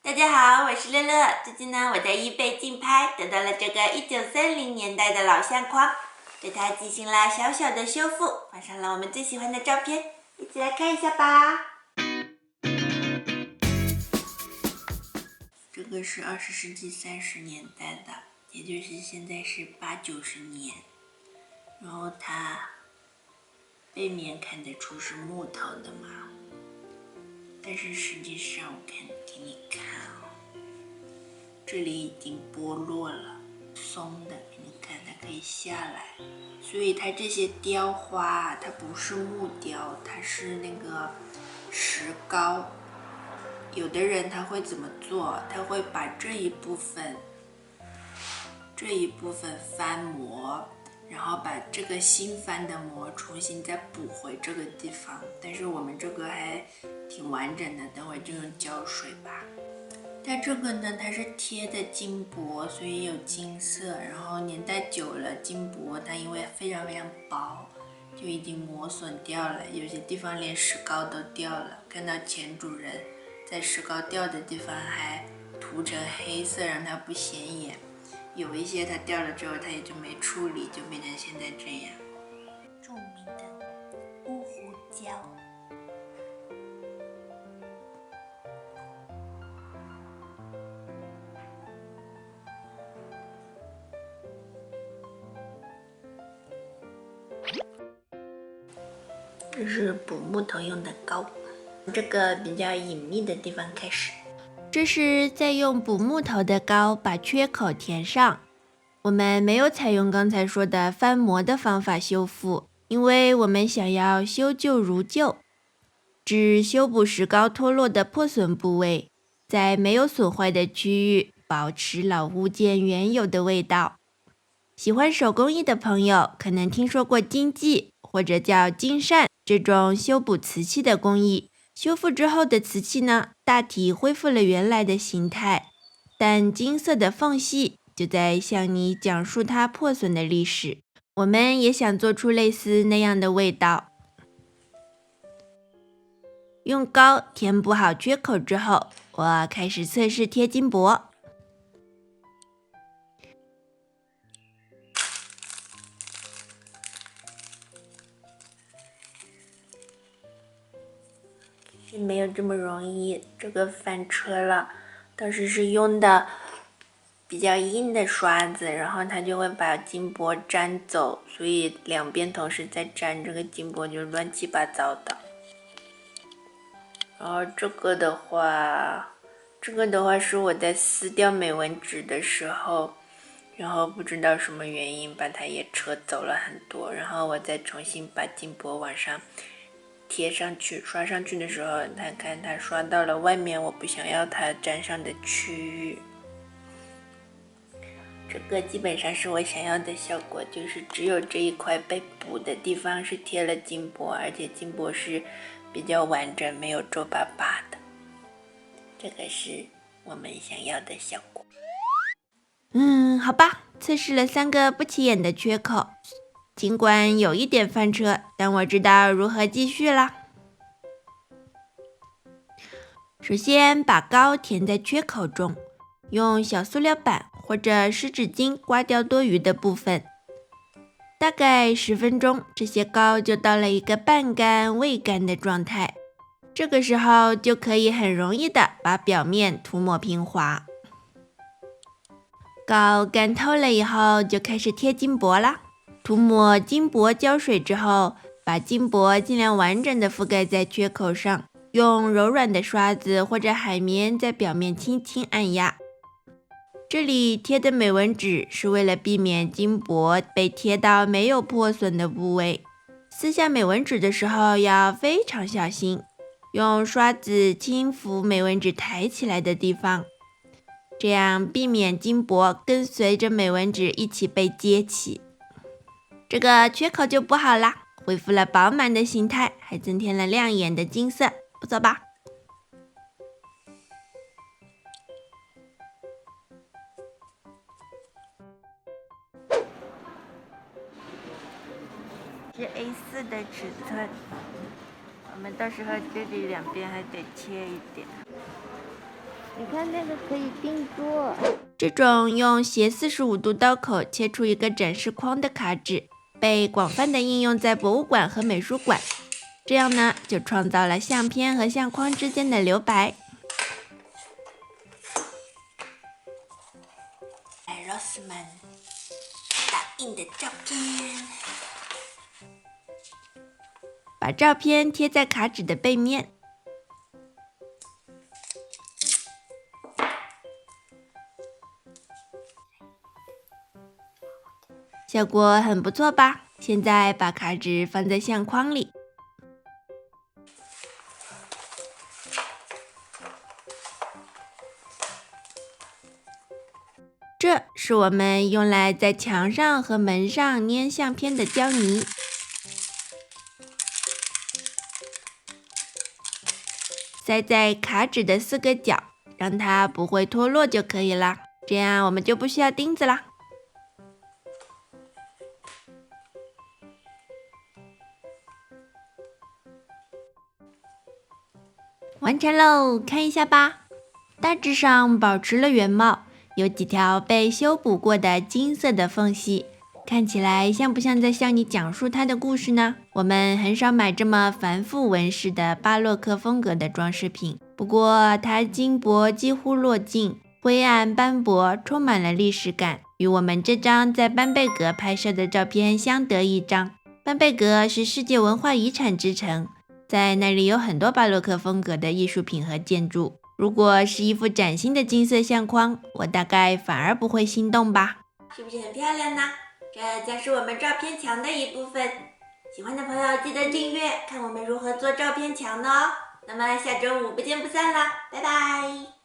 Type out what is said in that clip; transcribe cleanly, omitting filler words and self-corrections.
大家好，我是乐乐。最近呢，我在eBay竞拍得到了这个1930年代的老相框，对它进行了小小的修复，放上了我们最喜欢的照片，一起来看一下吧。这个是20世纪30年代的，也就是现在是80-90年，然后它背面看得出是木头的嘛，但是实际上我给你看这里已经剥落了，松的，给你看它可以下来，所以它这些雕花它不是木雕，它是那个石膏。有的人他会怎么做？他会把这一部分翻模，然后把这个新翻的模重新再补回这个地方。但是我们这个还挺完整的，等会就用胶水吧。它这个呢，它是贴的金箔，所以有金色，然后年代久了，金箔它因为非常非常薄，就已经磨损掉了，有些地方连石膏都掉了。看到前主人在石膏掉的地方还涂成黑色，让它不显眼。有一些它掉了之后，它也就没处理，就变成现在这样。著名的乌胡椒。这是补木头用的膏，这个比较隐秘的地方开始。这是在用补木头的膏把缺口填上。我们没有采用刚才说的翻模的方法修复，因为我们想要修旧如旧，只修补石膏脱落的破损部位，在没有损坏的区域保持老物件原有的味道。喜欢手工艺的朋友可能听说过金继或者叫金扇这种修补瓷器的工艺。修复之后的瓷器呢，大体恢复了原来的形态，但金色的缝隙就在向你讲述它破损的历史。我们也想做出类似那样的味道。用膏填补好缺口之后，我开始测试贴金箔。没有这么容易，这个翻车了。当时是用的比较硬的刷子，然后它就会把金箔粘走，所以两边同时在粘，这个金箔就乱七八糟的。然后这个的话是我在撕掉美纹纸的时候，然后不知道什么原因把它也扯走了很多，然后我再重新把金箔往上贴上去，刷上去的时候，它刷到了外面我不想要它粘上的区域。这个基本上是我想要的效果，就是只有这一块被补的地方是贴了金箔，而且金箔是比较完整，没有皱巴巴的。这个是我们想要的效果。好吧，测试了3个不起眼的缺口，尽管有一点翻车，但我知道如何继续啦。首先把膏填在缺口中，用小塑料板或者湿纸巾刮掉多余的部分。大概10分钟，这些膏就到了一个半干未干的状态。这个时候就可以很容易的把表面涂抹平滑。膏干透了以后，就开始贴金箔啦。涂抹金箔胶水之后，把金箔尽量完整的覆盖在缺口上，用柔软的刷子或者海绵在表面轻轻按压。这里贴的美纹纸是为了避免金箔被贴到没有破损的部位。撕下美纹纸的时候要非常小心，用刷子轻抚美纹纸抬起来的地方，这样避免金箔跟随着美纹纸一起被揭起。这个缺口就补好啦，恢复了饱满的形态，还增添了亮眼的金色，不错吧？是 A4 的尺寸，我们到时候这里两边还得切一点。你看那个可以定做。这种用斜45度刀口切出一个展示框的卡纸，被广泛的应用在博物馆和美术馆。这样呢，就创造了相片和相框之间的留白。Rossmann 打印的照片，把照片贴在卡纸的背面。效果很不错吧？现在把卡纸放在相框里。这是我们用来在墙上和门上粘相片的胶泥。塞在卡纸的4个角，让它不会脱落就可以了。这样我们就不需要钉子啦。完成喽，看一下吧。大致上保持了原貌，有几条被修补过的金色的缝隙，看起来像不像在向你讲述它的故事呢？我们很少买这么繁复纹饰的巴洛克风格的装饰品，不过它金箔几乎落尽，灰暗斑驳，充满了历史感，与我们这张在班贝格拍摄的照片相得益彰。班贝格是世界文化遗产之城，在那里有很多巴洛克风格的艺术品和建筑。如果是一副崭新的金色相框，我大概反而不会心动吧。是不是很漂亮呢？这将是我们照片墙的一部分。喜欢的朋友记得订阅，看我们如何做照片墙呢？那么下周5不见不散啦，拜拜。